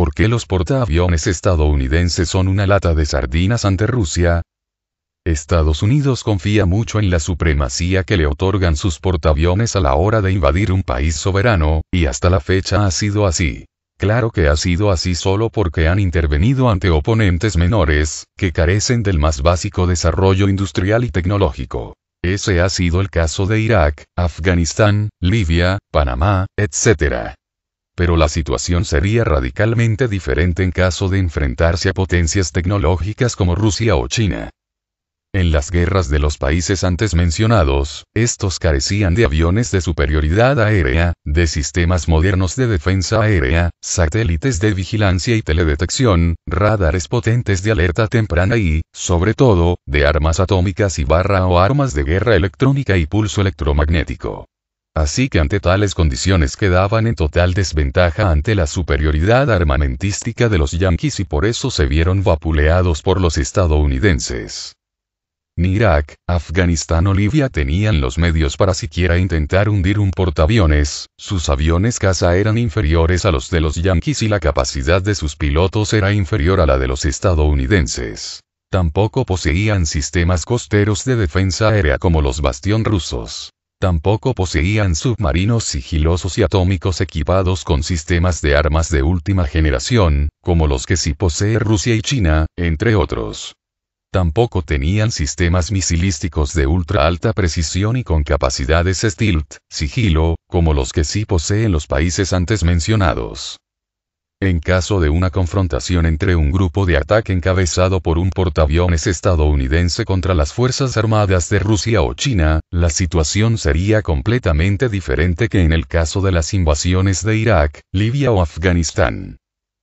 ¿Por qué los portaaviones estadounidenses son una lata de sardinas ante Rusia? Estados Unidos confía mucho en la supremacía que le otorgan sus portaaviones a la hora de invadir un país soberano, y hasta la fecha ha sido así. Claro que ha sido así solo porque han intervenido ante oponentes menores, que carecen del más básico desarrollo industrial y tecnológico. Ese ha sido el caso de Irak, Afganistán, Libia, Panamá, etc. Pero la situación sería radicalmente diferente en caso de enfrentarse a potencias tecnológicas como Rusia o China. En las guerras de los países antes mencionados, estos carecían de aviones de superioridad aérea, de sistemas modernos de defensa aérea, satélites de vigilancia y teledetección, radares potentes de alerta temprana y, sobre todo, de armas atómicas o armas de guerra electrónica y pulso electromagnético. Así que ante tales condiciones quedaban en total desventaja ante la superioridad armamentística de los yanquis y por eso se vieron vapuleados por los estadounidenses. Ni Irak, Afganistán o Libia tenían los medios para siquiera intentar hundir un portaaviones, sus aviones caza eran inferiores a los de los yanquis y la capacidad de sus pilotos era inferior a la de los estadounidenses. Tampoco poseían sistemas costeros de defensa aérea como los Bastión rusos. Tampoco poseían submarinos sigilosos y atómicos equipados con sistemas de armas de última generación, como los que sí posee Rusia y China, entre otros. Tampoco tenían sistemas misilísticos de ultra alta precisión y con capacidades stealth, sigilo, como los que sí poseen los países antes mencionados. En caso de una confrontación entre un grupo de ataque encabezado por un portaaviones estadounidense contra las Fuerzas Armadas de Rusia o China, la situación sería completamente diferente que en el caso de las invasiones de Irak, Libia o Afganistán.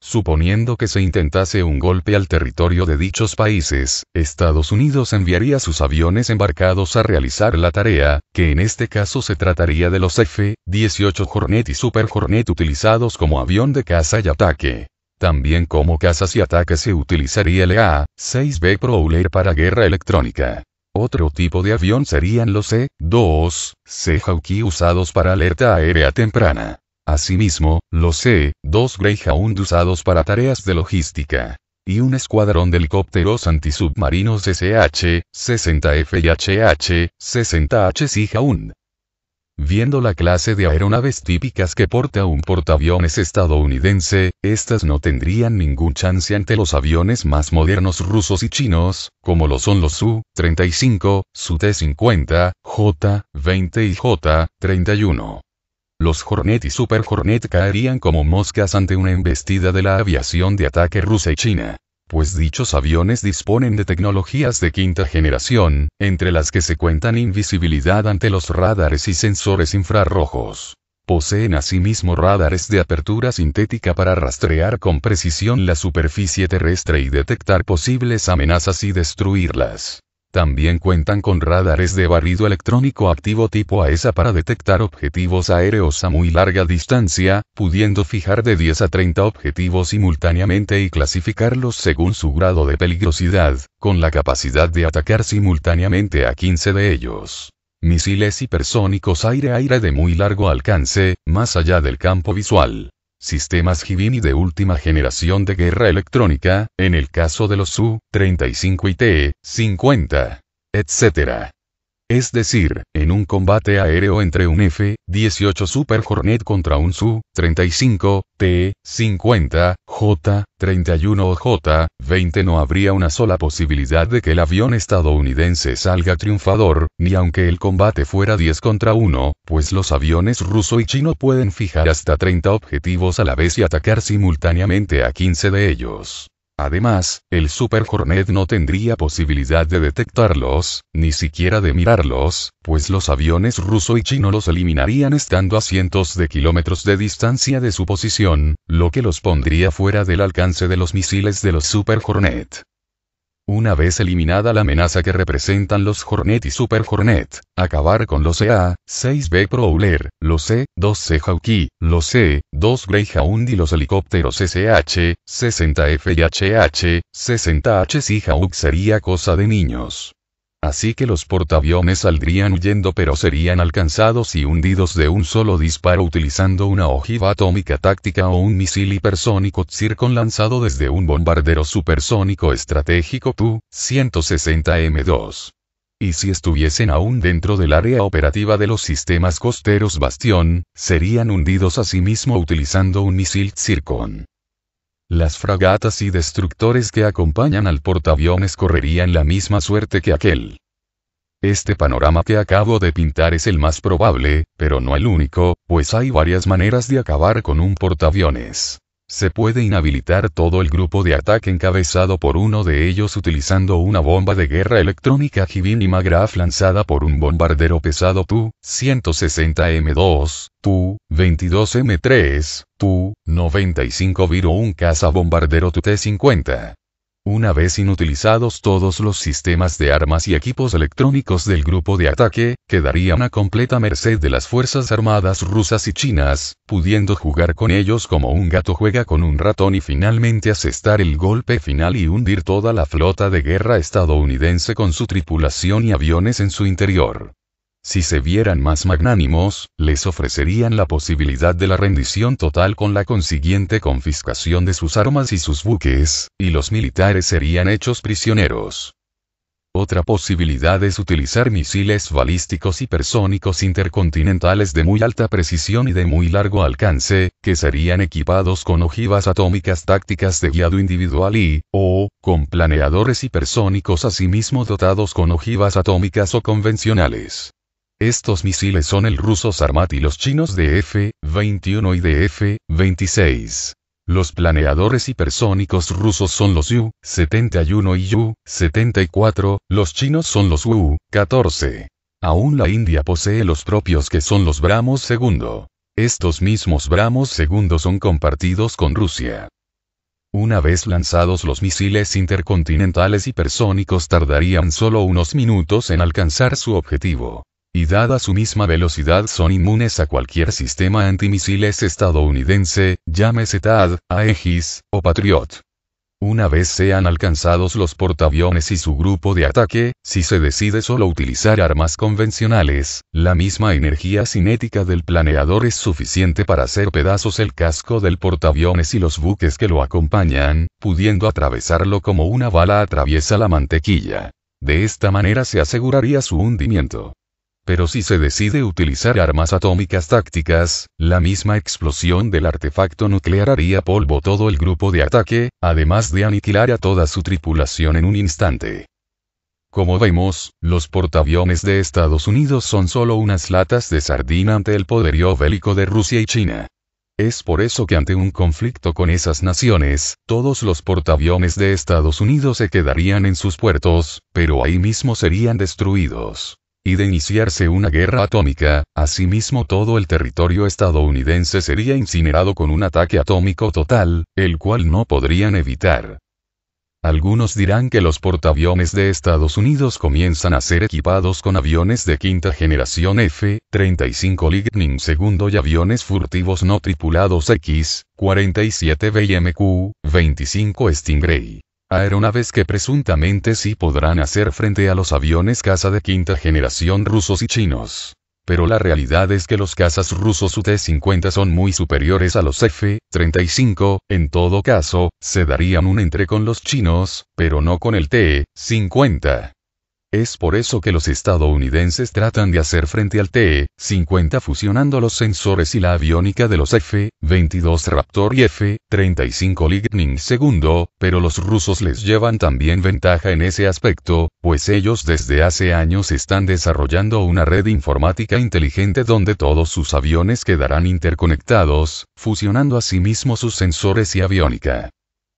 Suponiendo que se intentase un golpe al territorio de dichos países, Estados Unidos enviaría sus aviones embarcados a realizar la tarea, que en este caso se trataría de los F-18 Hornet y Super Hornet utilizados como avión de caza y ataque. También como cazas y ataques se utilizaría el A-6B Prowler para guerra electrónica. Otro tipo de avión serían los E-2C Hawkeye usados para alerta aérea temprana. Asimismo, los C-2 Greyhound usados para tareas de logística. Y un escuadrón de helicópteros antisubmarinos SH-60F y HH-60H Seahound. Viendo la clase de aeronaves típicas que porta un portaaviones estadounidense, estas no tendrían ningún chance ante los aviones más modernos rusos y chinos, como lo son los Su-35, Su-T-50, J-20 y J-31. Los Hornet y Super Hornet caerían como moscas ante una embestida de la aviación de ataque rusa y china, pues dichos aviones disponen de tecnologías de quinta generación, entre las que se cuentan invisibilidad ante los radares y sensores infrarrojos. Poseen asimismo radares de apertura sintética para rastrear con precisión la superficie terrestre y detectar posibles amenazas y destruirlas. También cuentan con radares de barrido electrónico activo tipo AESA para detectar objetivos aéreos a muy larga distancia, pudiendo fijar de 10 a 30 objetivos simultáneamente y clasificarlos según su grado de peligrosidad, con la capacidad de atacar simultáneamente a 15 de ellos. Misiles hipersónicos aire-aire de muy largo alcance, más allá del campo visual. Sistemas Hibini de última generación de guerra electrónica, en el caso de los Su-35 y T-50, etc. Es decir, en un combate aéreo entre un F-18 Super Hornet contra un Su-35, T-50, J-31 o J-20 no habría una sola posibilidad de que el avión estadounidense salga triunfador, ni aunque el combate fuera 10 contra 1, pues los aviones ruso y chino pueden fijar hasta 30 objetivos a la vez y atacar simultáneamente a 15 de ellos. Además, el Super Hornet no tendría posibilidad de detectarlos, ni siquiera de mirarlos, pues los aviones ruso y chino los eliminarían estando a cientos de kilómetros de distancia de su posición, lo que los pondría fuera del alcance de los misiles de los Super Hornet. Una vez eliminada la amenaza que representan los Hornet y Super Hornet, acabar con los EA-6B Prowler, los E-2C Hawkeye, los E-2 Greyhound y los helicópteros SH-60F y HH-60H Seahawk sería cosa de niños. Así que los portaaviones saldrían huyendo, pero serían alcanzados y hundidos de un solo disparo utilizando una ojiva atómica táctica o un misil hipersónico Zircon lanzado desde un bombardero supersónico estratégico Tu-160M2. Y si estuviesen aún dentro del área operativa de los sistemas costeros Bastión, serían hundidos asimismo utilizando un misil Zircon. Las fragatas y destructores que acompañan al portaaviones correrían la misma suerte que aquel. Este panorama que acabo de pintar es el más probable, pero no el único, pues hay varias maneras de acabar con un portaaviones. Se puede inhabilitar todo el grupo de ataque encabezado por uno de ellos utilizando una bomba de guerra electrónica Hibin y Magraf lanzada por un bombardero pesado Tu-160M2, Tu-22M3, Tu-95 Viro o un cazabombardero Tu-T-50. Una vez inutilizados todos los sistemas de armas y equipos electrónicos del grupo de ataque, quedarían a completa merced de las fuerzas armadas rusas y chinas, pudiendo jugar con ellos como un gato juega con un ratón y finalmente asestar el golpe final y hundir toda la flota de guerra estadounidense con su tripulación y aviones en su interior. Si se vieran más magnánimos, les ofrecerían la posibilidad de la rendición total con la consiguiente confiscación de sus armas y sus buques, y los militares serían hechos prisioneros. Otra posibilidad es utilizar misiles balísticos hipersónicos intercontinentales de muy alta precisión y de muy largo alcance, que serían equipados con ojivas atómicas tácticas de guiado individual o con planeadores hipersónicos asimismo dotados con ojivas atómicas o convencionales. Estos misiles son el ruso Sarmat y los chinos de F-21 y de F-26. Los planeadores hipersónicos rusos son los U-71 y U-74, los chinos son los U-14. Aún la India posee los propios que son los BrahMos II. Estos mismos BrahMos II son compartidos con Rusia. Una vez lanzados los misiles intercontinentales hipersónicos tardarían solo unos minutos en alcanzar su objetivo. Y dada su misma velocidad son inmunes a cualquier sistema antimisiles estadounidense, llámese THAAD, Aegis, o Patriot. Una vez sean alcanzados los portaaviones y su grupo de ataque, si se decide solo utilizar armas convencionales, la misma energía cinética del planeador es suficiente para hacer pedazos el casco del portaaviones y los buques que lo acompañan, pudiendo atravesarlo como una bala atraviesa la mantequilla. De esta manera se aseguraría su hundimiento. Pero si se decide utilizar armas atómicas tácticas, la misma explosión del artefacto nuclear haría polvo todo el grupo de ataque, además de aniquilar a toda su tripulación en un instante. Como vemos, los portaaviones de Estados Unidos son solo unas latas de sardina ante el poderío bélico de Rusia y China. Es por eso que ante un conflicto con esas naciones, todos los portaaviones de Estados Unidos se quedarían en sus puertos, pero ahí mismo serían destruidos. Y de iniciarse una guerra atómica, asimismo todo el territorio estadounidense sería incinerado con un ataque atómico total, el cual no podrían evitar. Algunos dirán que los portaaviones de Estados Unidos comienzan a ser equipados con aviones de quinta generación F-35 Lightning II y aviones furtivos no tripulados X-47B y MQ-25 Stingray. Aeronaves que presuntamente sí podrán hacer frente a los aviones caza de quinta generación rusos y chinos. Pero la realidad es que los cazas rusos UT-50 son muy superiores a los F-35, en todo caso, se darían un entre con los chinos, pero no con el T-50. Es por eso que los estadounidenses tratan de hacer frente al T-50 fusionando los sensores y la aviónica de los F-22 Raptor y F-35 Lightning II, pero los rusos les llevan también ventaja en ese aspecto, pues ellos desde hace años están desarrollando una red informática inteligente donde todos sus aviones quedarán interconectados, fusionando asimismo sus sensores y aviónica.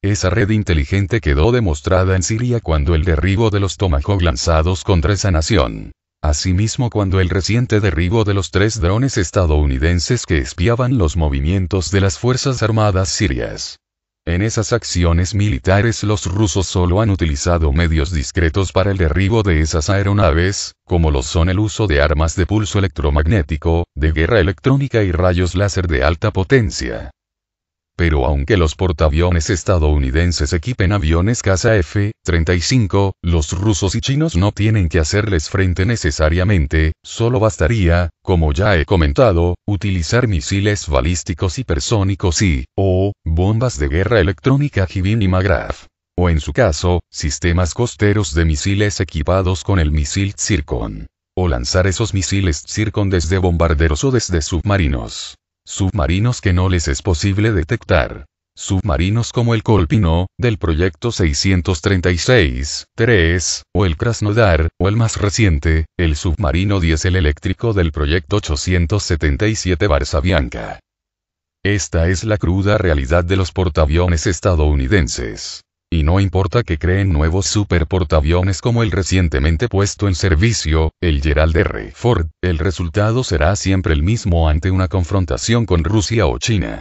Esa red inteligente quedó demostrada en Siria cuando el derribo de los Tomahawk lanzados contra esa nación. Asimismo cuando el reciente derribo de los 3 drones estadounidenses que espiaban los movimientos de las fuerzas armadas sirias. En esas acciones militares los rusos solo han utilizado medios discretos para el derribo de esas aeronaves, como lo son el uso de armas de pulso electromagnético, de guerra electrónica y rayos láser de alta potencia. Pero aunque los portaaviones estadounidenses equipen aviones caza F-35, los rusos y chinos no tienen que hacerles frente necesariamente, solo bastaría, como ya he comentado, utilizar misiles balísticos hipersónicos o bombas de guerra electrónica Hibin y Magraf. O en su caso, sistemas costeros de misiles equipados con el misil Zircon. O lanzar esos misiles Zircon desde bombarderos o desde submarinos. Submarinos que no les es posible detectar. Submarinos como el Kolpino, del proyecto 636-3, o el Krasnodar, o el más reciente, el submarino diésel eléctrico del proyecto 877 Barsabianca. Esta es la cruda realidad de los portaaviones estadounidenses. Y no importa que creen nuevos superportaaviones como el recientemente puesto en servicio, el Gerald R. Ford, el resultado será siempre el mismo ante una confrontación con Rusia o China.